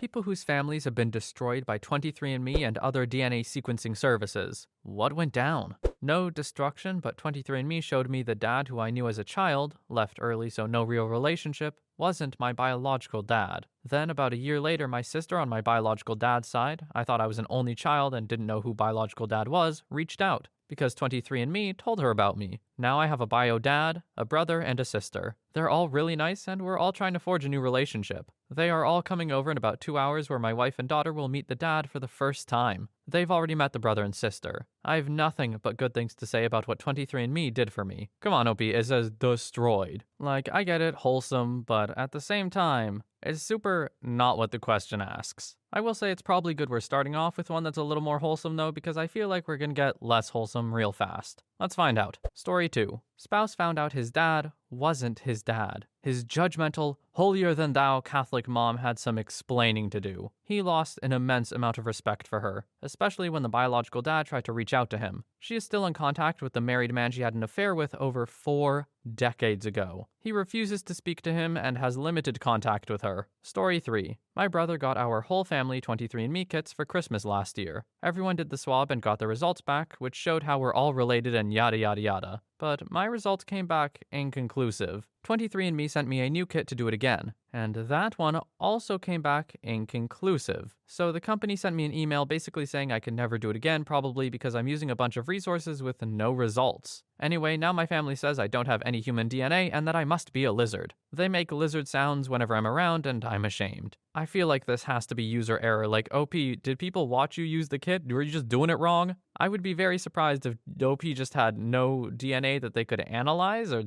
People whose families have been destroyed by 23andMe and other DNA sequencing services. What went down? No destruction, but 23andMe showed me the dad who I knew as a child, left early so no real relationship, wasn't my biological dad. Then, about a year later, my sister on my biological dad's side, I thought I was an only child and didn't know who biological dad was, reached out, because 23andMe told her about me. Now I have a bio dad, a brother, and a sister. They're all really nice, and we're all trying to forge a new relationship. They are all coming over in about 2 hours where my wife and daughter will meet the dad for the first time. They've already met the brother and sister. I have nothing but good things to say about what 23andMe did for me. Come on, OP, it says destroyed. Like, I get it, wholesome, but at the same time, it's super not what the question asks. I will say it's probably good we're starting off with one that's a little more wholesome though, because I feel like we're gonna get less wholesome real fast. Let's find out. Story 2. Spouse found out his dad wasn't his dad. His judgmental, holier-than-thou Catholic mom had some explaining to do. He lost an immense amount of respect for her, especially when the biological dad tried to reach out to him. She is still in contact with the married man she had an affair with over 4 decades ago. He refuses to speak to him and has limited contact with her. Story 3. My brother got our whole family 23andMe kits for Christmas last year. Everyone did the swab and got the results back, which showed how we're all related and yada yada yada. But my results came back inconclusive. 23andMe sent me a new kit to do it again, and that one also came back inconclusive. So the company sent me an email basically saying I could never do it again, probably because I'm using a bunch of resources with no results. Anyway, now my family says I don't have any human DNA and that I must be a lizard. They make lizard sounds whenever I'm around and I'm ashamed. I feel like this has to be user error, like, OP, did people watch you use the kit? Were you just doing it wrong? I would be very surprised if OP just had no DNA that they could analyze, or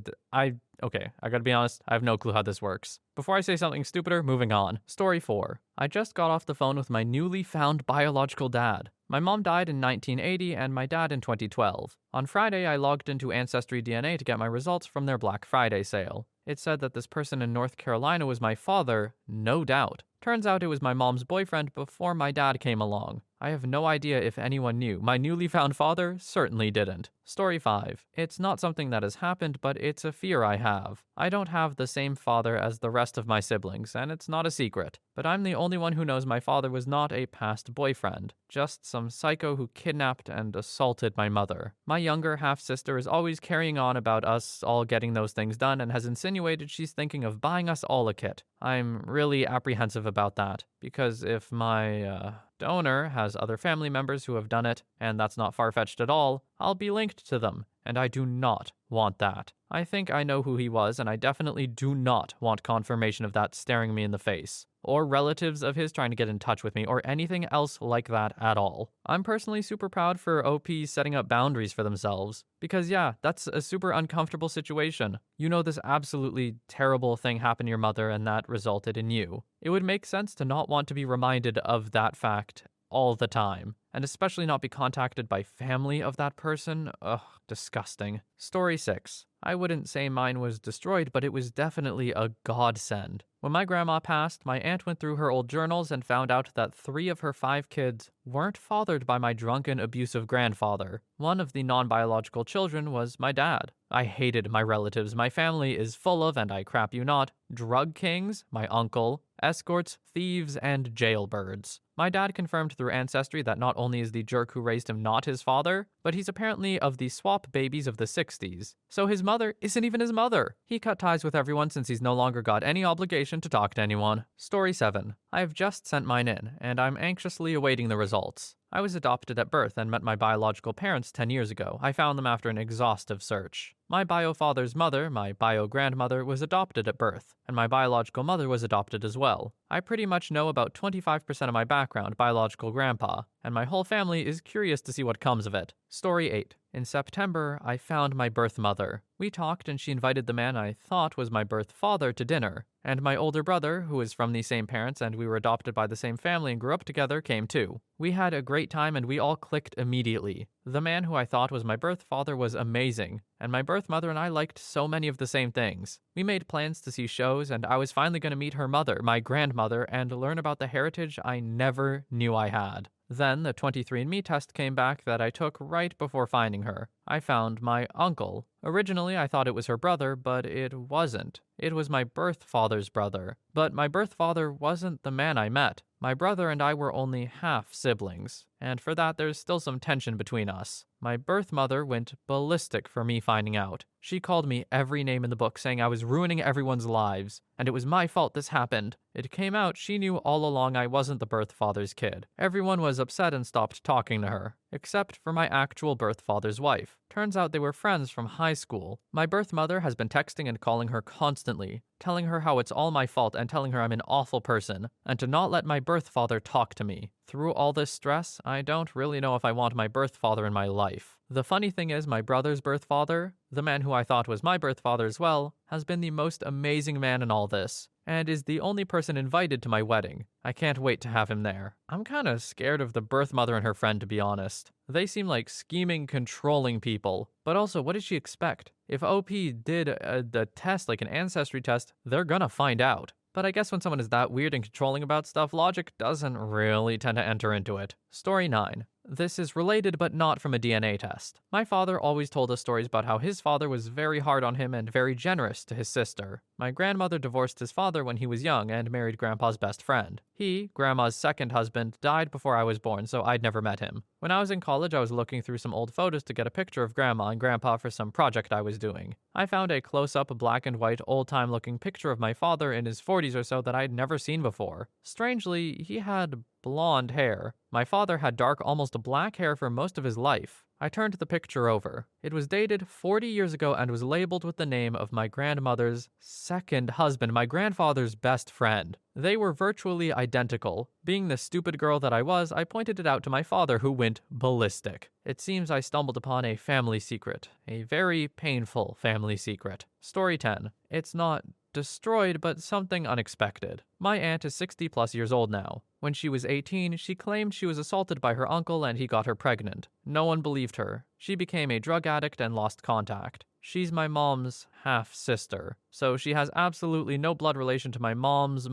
Okay, I gotta be honest, I have no clue how this works. Before I say something stupider, moving on. Story 4. I just got off the phone with my newly found biological dad. My mom died in 1980 and my dad in 2012. On Friday, I logged into Ancestry DNA to get my results from their Black Friday sale. It said that this person in North Carolina was my father, no doubt. Turns out it was my mom's boyfriend before my dad came along. I have no idea if anyone knew. My newly found father certainly didn't. Story 5. It's not something that has happened, but it's a fear I have. I don't have the same father as the rest of my siblings, and it's not a secret. But I'm the only one who knows my father was not a past boyfriend, just some psycho who kidnapped and assaulted my mother. My younger half-sister is always carrying on about us all getting those things done and has insinuated she's thinking of buying us all a kit. I'm really apprehensive about that, because if my donor has other family members who have done it, and that's not far-fetched at all, I'll be linked to them, and I do not want that. I think I know who he was, and I definitely do not want confirmation of that staring me in the face, or relatives of his trying to get in touch with me, or anything else like that at all. I'm personally super proud for OP setting up boundaries for themselves, because yeah, that's a super uncomfortable situation. You know this absolutely terrible thing happened to your mother, and that resulted in you. It would make sense to not want to be reminded of that fact all the time, and especially not be contacted by family of that person. Ugh, disgusting. Story 6. I wouldn't say mine was destroyed, but it was definitely a godsend. When my grandma passed, my aunt went through her old journals and found out that 3 of her 5 kids weren't fathered by my drunken, abusive grandfather. One of the non-biological children was my dad. I hated my relatives. My family is full of, and I crap you not, drug kings, my uncle, escorts, thieves, and jailbirds. My dad confirmed through Ancestry that not only is the jerk who raised him not his father, but he's apparently of the swap babies of the 60s. So his mother isn't even his mother. He cut ties with everyone since he's no longer got any obligation to talk to anyone. Story 7. I have just sent mine in, and I'm anxiously awaiting the results. I was adopted at birth and met my biological parents 10 years ago. I found them after an exhaustive search. My bio-father's mother, my bio-grandmother, was adopted at birth, and my biological mother was adopted as well. I pretty much know about 25% of my background, biological grandpa, and my whole family is curious to see what comes of it. Story 8. In September, I found my birth mother. We talked and she invited the man I thought was my birth father to dinner. And my older brother, who is from the same parents and we were adopted by the same family and grew up together, came too. We had a great time and we all clicked immediately. The man who I thought was my birth father was amazing, and my birth mother and I liked so many of the same things. We made plans to see shows, and I was finally going to meet her mother, my grandmother, and learn about the heritage I never knew I had. Then the 23andMe test came back that I took right before finding her. I found my uncle. Originally, I thought it was her brother, but it wasn't. It was my birth father's brother. But my birth father wasn't the man I met. My brother and I were only half siblings, and for that there's still some tension between us. My birth mother went ballistic for me finding out. She called me every name in the book, saying I was ruining everyone's lives, and it was my fault this happened. It came out she knew all along I wasn't the birth father's kid. Everyone was upset and stopped talking to her, except for my actual birth father's wife. Turns out they were friends from high school. My birth mother has been texting and calling her constantly, telling her how it's all my fault and telling her I'm an awful person, and to not let my birth father talk to me. Through all this stress, I don't really know if I want my birth father in my life. The funny thing is, my brother's birth father, the man who I thought was my birth father as well, has been the most amazing man in all this, and is the only person invited to my wedding. I can't wait to have him there. I'm kinda scared of the birth mother and her friend, to be honest. They seem like scheming, controlling people. But also, what did she expect? If OP did the test, like an ancestry test, they're gonna find out. But I guess when someone is that weird and controlling about stuff, logic doesn't really tend to enter into it. Story 9. This is related but not from a DNA test. My father always told us stories about how his father was very hard on him and very generous to his sister. My grandmother divorced his father when he was young and married Grandpa's best friend. He, Grandma's second husband, died before I was born, so I'd never met him. When I was in college, I was looking through some old photos to get a picture of Grandma and Grandpa for some project I was doing. I found a close-up, black and white, old-time looking picture of my father in his 40s or so that I'd never seen before. Strangely, he had blonde hair. My father had dark, almost black hair for most of his life. I turned the picture over. It was dated 40 years ago and was labeled with the name of my grandmother's second husband, my grandfather's best friend. They were virtually identical. Being the stupid girl that I was, I pointed it out to my father, who went ballistic. It seems I stumbled upon a family secret. A very painful family secret. Story 10. It's not destroyed, but something unexpected. My aunt is 60 plus years old now. When she was 18, she claimed she was assaulted by her uncle and he got her pregnant. No one believed her. She became a drug addict and lost contact. She's my mom's half-sister, so she has absolutely no blood relation to my mom's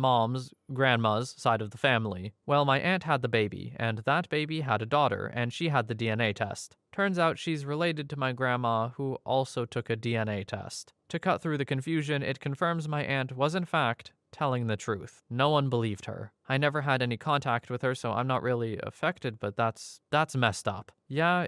grandma's side of the family. Well, my aunt had the baby, and that baby had a daughter, and she had the DNA test. Turns out she's related to my grandma, who also took a DNA test. To cut through the confusion, it confirms my aunt was in fact telling the truth. No one believed her. I never had any contact with her, so I'm not really affected, but that's messed up. Yeah,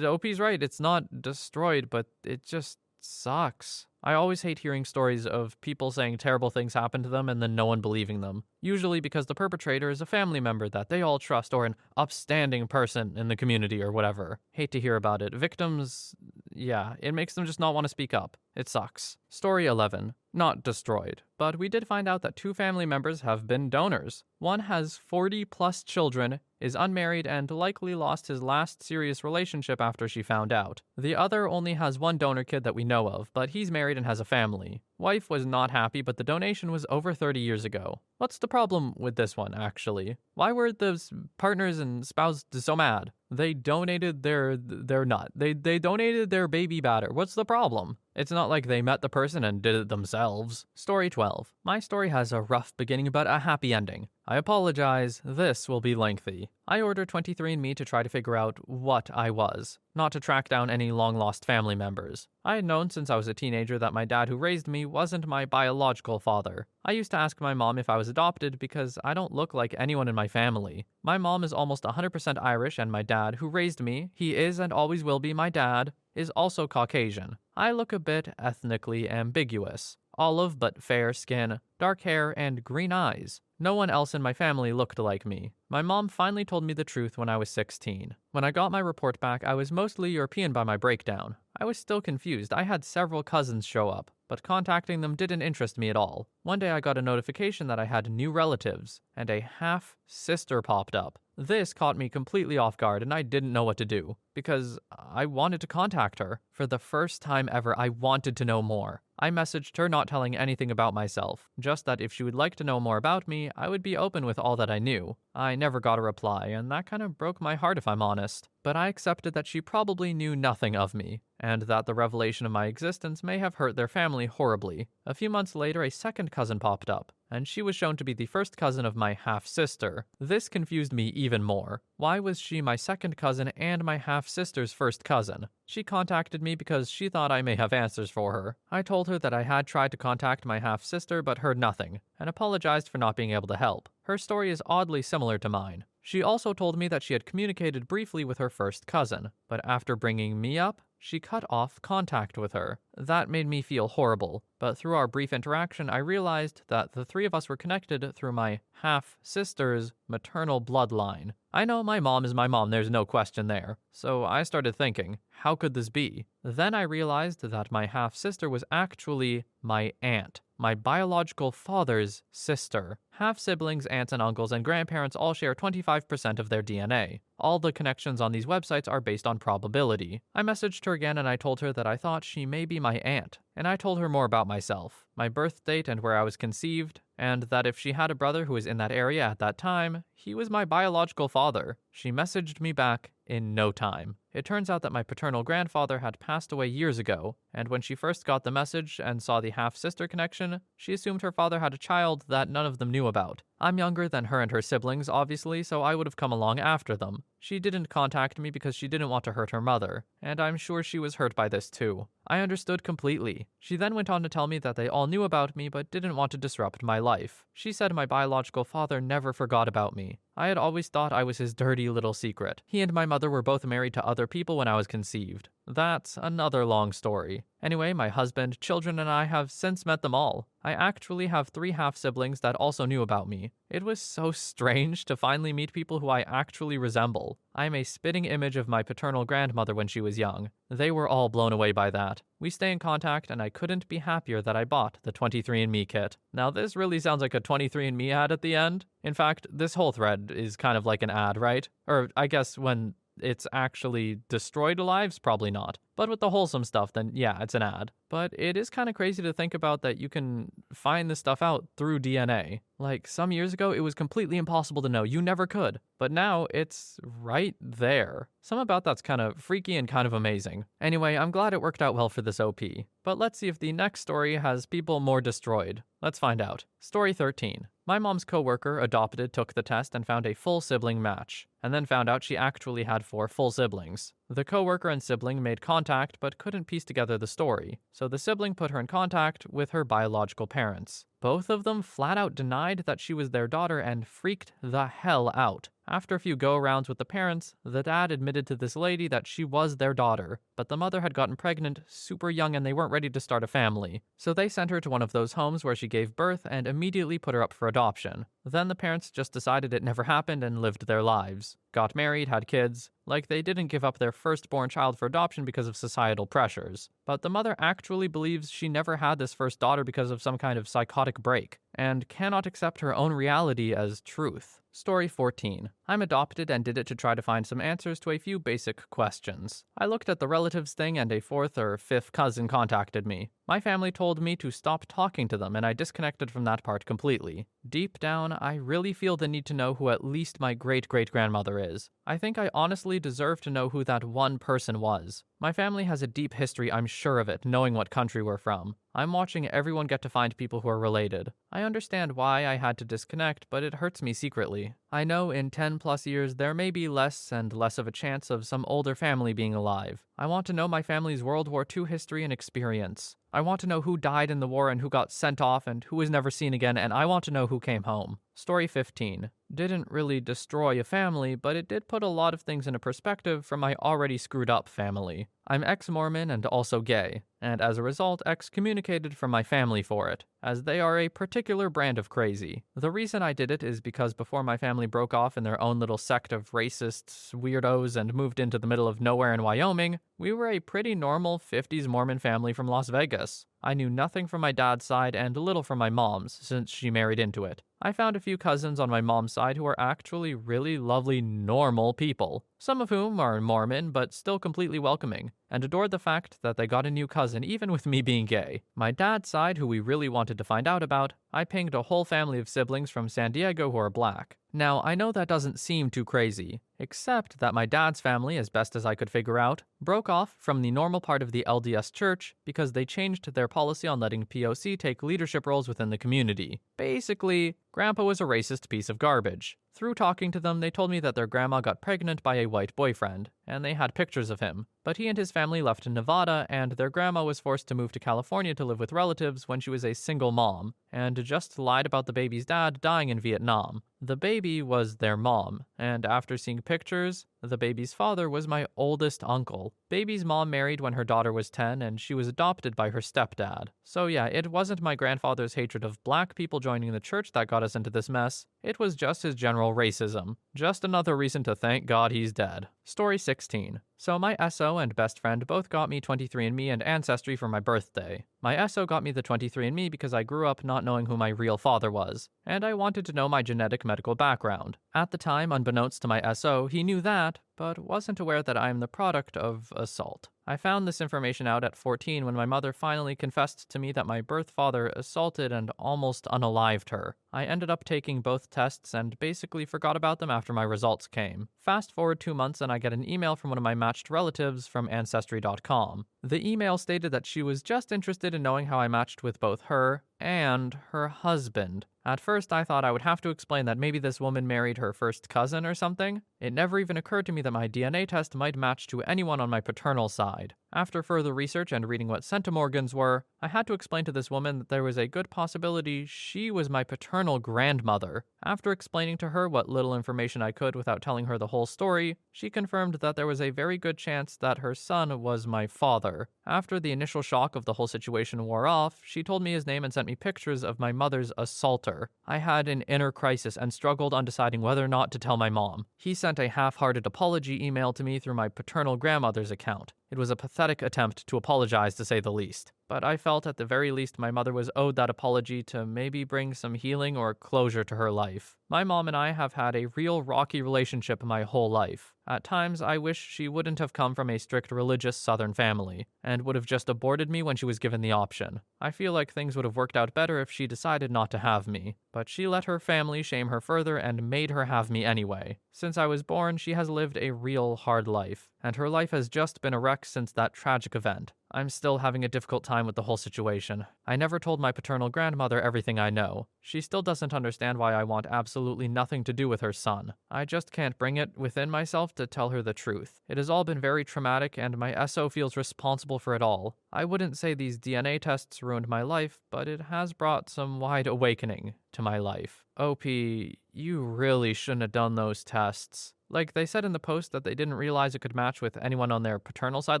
OP's right, it's not destroyed, but it just sucks. I always hate hearing stories of people saying terrible things happen to them and then no one believing them. Usually because the perpetrator is a family member that they all trust or an upstanding person in the community or whatever. Hate to hear about it. Victims, yeah, it makes them just not want to speak up. It sucks. Story 11. Not destroyed. But we did find out that 2 family members have been donors. One has 40 plus children, is unmarried, and likely lost his last serious relationship after she found out. The other only has 1 donor kid that we know of, but he's married and has a family. Wife was not happy, but the donation was over 30 years ago. What's the problem with this one, actually? Why were the partners and spouse so mad? They donated their nut. They donated their baby batter. What's the problem? It's not like they met the person and did it themselves. Story 12. My story has a rough beginning but a happy ending. I apologize, this will be lengthy. I ordered 23andMe to try to figure out what I was, not to track down any long-lost family members. I had known since I was a teenager that my dad who raised me wasn't my biological father. I used to ask my mom if I was adopted because I don't look like anyone in my family. My mom is almost 100% Irish, and my dad, who raised me, he is and always will be my dad, is also Caucasian. I look a bit ethnically ambiguous. Olive but fair skin, dark hair, and green eyes. No one else in my family looked like me. My mom finally told me the truth when I was 16. When I got my report back, I was mostly European by my breakdown. I was still confused. I had several cousins show up, but contacting them didn't interest me at all. One day I got a notification that I had new relatives, and a half-sister popped up. This caught me completely off guard, and I didn't know what to do, because I wanted to contact her. For the first time ever, I wanted to know more. I messaged her not telling anything about myself, just that if she would like to know more about me, I would be open with all that I knew. I never got a reply, and that kind of broke my heart if I'm honest. But I accepted that she probably knew nothing of me, and that the revelation of my existence may have hurt their family horribly. A few months later, a second cousin popped up, and she was shown to be the first cousin of my half-sister. This confused me even more. Why was she my second cousin and my half-sister's first cousin? She contacted me because she thought I may have answers for her. I told her that I had tried to contact my half-sister but heard nothing, and apologized for not being able to help. Her story is oddly similar to mine. She also told me that she had communicated briefly with her first cousin, but after bringing me up, she cut off contact with her. That made me feel horrible, but through our brief interaction, I realized that the three of us were connected through my half-sister's maternal bloodline. I know my mom is my mom, there's no question there. So I started thinking, how could this be? Then I realized that my half-sister was actually my aunt, my biological father's sister. Half-siblings, aunts and uncles, and grandparents all share 25% of their DNA. All the connections on these websites are based on probability. I messaged her again and I told her that I thought she may be my aunt, and I told her more about myself, my birth date and where I was conceived, and that if she had a brother who was in that area at that time, he was my biological father. She messaged me back in no time. It turns out that my paternal grandfather had passed away years ago, and when she first got the message and saw the half-sister connection, she assumed her father had a child that none of them knew about. I'm younger than her and her siblings, obviously, so I would have come along after them. She didn't contact me because she didn't want to hurt her mother, and I'm sure she was hurt by this too. I understood completely. She then went on to tell me that they all knew about me but didn't want to disrupt my life. She said my biological father never forgot about me. I had always thought I was his dirty little secret. He and my mother were both married to other people when I was conceived. That's another long story. Anyway, my husband, children, and I have since met them all. I actually have 3 half-siblings that also knew about me. It was so strange to finally meet people who I actually resemble. I'm a spitting image of my paternal grandmother when she was young. They were all blown away by that. We stay in contact, and I couldn't be happier that I bought the 23andMe kit. Now, this really sounds like a 23andMe ad at the end. In fact, this whole thread is kind of like an ad, right? Or I guess when it's actually destroyed lives, probably not. But with the wholesome stuff, then yeah, it's an ad. But it is kind of crazy to think about that you can find this stuff out through DNA. Like, some years ago, it was completely impossible to know. You never could. But now, it's right there. Something about that's kind of freaky and kind of amazing. Anyway, I'm glad it worked out well for this OP. But let's see if the next story has people more destroyed. Let's find out. Story 13. My mom's coworker, adopted, took the test and found a full sibling match, and then found out she actually had 4 full siblings. The coworker and sibling made contact but couldn't piece together the story, so the sibling put her in contact with her biological parents. Both of them flat out denied that she was their daughter and freaked the hell out. After a few go-arounds with the parents, the dad admitted to this lady that she was their daughter, but the mother had gotten pregnant super young and they weren't ready to start a family. So they sent her to one of those homes where she gave birth and immediately put her up for adoption. Then the parents just decided it never happened and lived their lives. Got married, had kids. Like, they didn't give up their firstborn child for adoption because of societal pressures. But the mother actually believes she never had this first daughter because of some kind of psychotic break, and cannot accept her own reality as truth. Story 14. I'm adopted and did it to try to find some answers to a few basic questions. I looked at the relatives thing and a 4th or 5th cousin contacted me. My family told me to stop talking to them and I disconnected from that part completely. Deep down, I really feel the need to know who at least my great-great-grandmother is. I think I honestly deserve to know who that one person was. My family has a deep history, I'm sure of it, knowing what country we're from. I'm watching everyone get to find people who are related. I understand why I had to disconnect, but it hurts me secretly. I know in 10+ years there may be less and less of a chance of some older family being alive. I want to know my family's World War II history and experience. I want to know who died in the war and who got sent off and who was never seen again, and I want to know who came home. Story 15. Didn't really destroy a family, but it did put a lot of things into perspective from my already screwed up family. I'm ex-Mormon and also gay, and as a result excommunicated from my family for it, as they are a particular brand of crazy. The reason I did it is because before my family broke off in their own little sect of racists, weirdos, and moved into the middle of nowhere in Wyoming, we were a pretty normal 50s Mormon family from Las Vegas. I knew nothing from my dad's side and little from my mom's, since she married into it. I found a few cousins on my mom's side who are actually really lovely, normal people, some of whom are Mormon but still completely welcoming, and adored the fact that they got a new cousin even with me being gay. My dad's side, who we really wanted to find out about, I pinged a whole family of siblings from San Diego who are black. Now, I know that doesn't seem too crazy, except that my dad's family, as best as I could figure out, broke off from the normal part of the LDS Church because they changed their policy on letting POC take leadership roles within the community. Basically, Grandpa was a racist piece of garbage. Through talking to them, they told me that their grandma got pregnant by a white boyfriend, and they had pictures of him. But he and his family left in Nevada, and their grandma was forced to move to California to live with relatives when she was a single mom, and just lied about the baby's dad dying in Vietnam. The baby was their mom, and after seeing pictures, the baby's father was my oldest uncle. Baby's mom married when her daughter was 10, and she was adopted by her stepdad. So yeah, it wasn't my grandfather's hatred of black people joining the church that got us into this mess. It was just his general racism. Just another reason to thank God he's dead. Story 16. So my SO and best friend both got me 23andMe and Ancestry for my birthday. My SO got me the 23andMe because I grew up not knowing who my real father was, and I wanted to know my genetic medical background. At the time, unbeknownst to my SO, he knew that, but wasn't aware that I am the product of assault. I found this information out at 14 when my mother finally confessed to me that my birth father assaulted and almost unalived her. I ended up taking both tests and basically forgot about them after my results came. Fast forward 2 months and I get an email from one of my matched relatives from Ancestry.com. The email stated that she was just interested in knowing how I matched with both her and her husband. At first, I thought I would have to explain that maybe this woman married her first cousin or something. It never even occurred to me that my DNA test might match to anyone on my paternal side. After further research and reading what centimorgans were, I had to explain to this woman that there was a good possibility she was my paternal grandmother. After explaining to her what little information I could without telling her the whole story, she confirmed that there was a very good chance that her son was my father. After the initial shock of the whole situation wore off, she told me his name and sent me pictures of my mother's assaulter. I had an inner crisis and struggled on deciding whether or not to tell my mom. He sent a half-hearted apology email to me through my paternal grandmother's account. It was a pathetic attempt to apologize, to say the least. But I felt at the very least my mother was owed that apology to maybe bring some healing or closure to her life. My mom and I have had a real rocky relationship my whole life. At times, I wish she wouldn't have come from a strict religious Southern family, and would have just aborted me when she was given the option. I feel like things would have worked out better if she decided not to have me. But she let her family shame her further and made her have me anyway. Since I was born, she has lived a real hard life, and her life has just been a wreck since that tragic event. I'm still having a difficult time with the whole situation. I never told my paternal grandmother everything I know. She still doesn't understand why I want absolutely nothing to do with her son. I just can't bring it within myself to tell her the truth. It has all been very traumatic, and my SO feels responsible for it all. I wouldn't say these DNA tests ruined my life, but it has brought some wide awakening to my life. OP, you really shouldn't have done those tests. Like, they said in the post that they didn't realize it could match with anyone on their paternal side,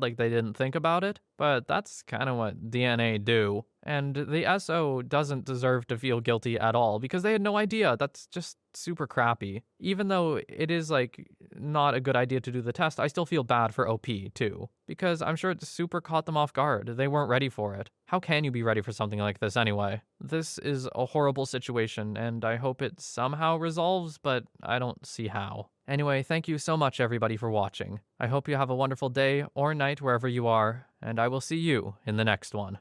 like they didn't think about it, but that's kind of what DNA do. And the SO doesn't deserve to feel guilty at all, because they had no idea. That's just super crappy. Even though it is, like, not a good idea to do the test, I still feel bad for OP, too. Because I'm sure it super caught them off guard. They weren't ready for it. How can you be ready for something like this anyway? This is a horrible situation, and I hope it somehow resolves, but I don't see how. Anyway, thank you so much, everybody, for watching. I hope you have a wonderful day or night wherever you are, and I will see you in the next one.